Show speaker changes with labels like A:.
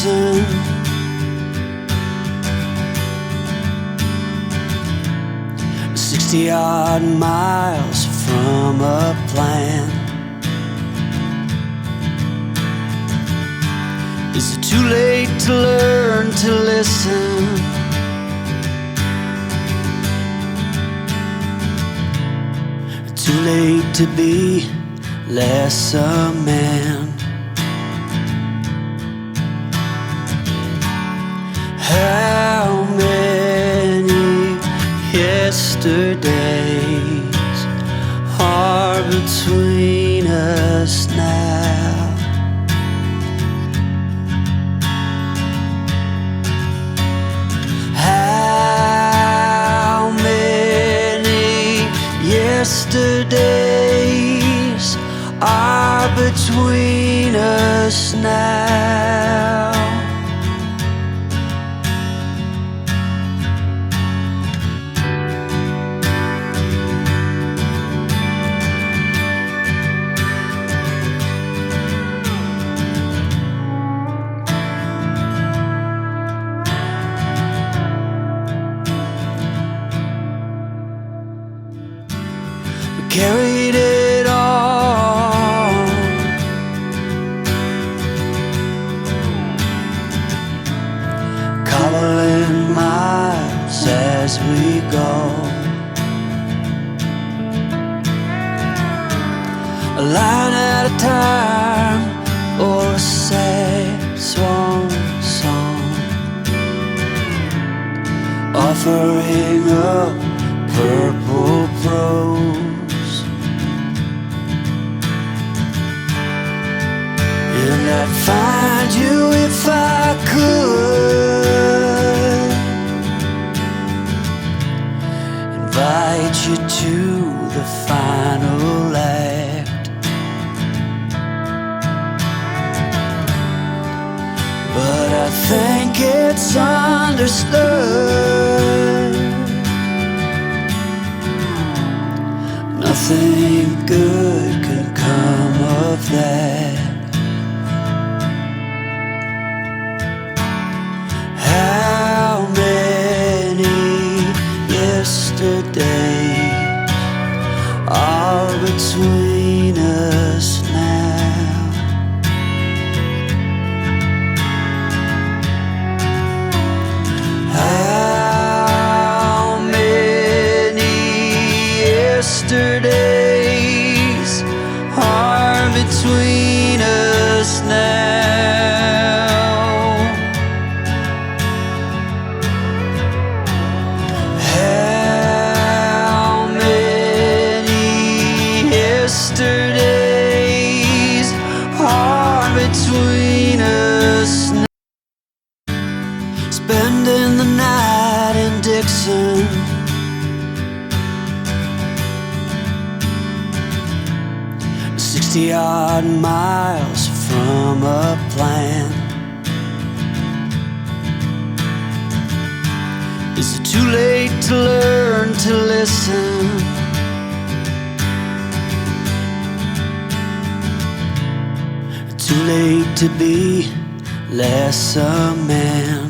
A: Dixon. 60-odd miles from a plan. Is it too late to learn to listen? Too late to be less a man? How many yesterdays are between us now? How many yesterdays are between us now? Carried it on, cobbling miles as we go, a line at a time, or a sad swan song, offering up purple prose. And I'd find you if I could, invite you to the final act. But I think it's understood nothing good can come of that. How many yesterdays are between us now? How many yesterdays are between us now? Yesterdays are between us now. Spending the night in Dixon, "60-odd miles from a plan." Is it too late to learn to listen? Too late to be less a man?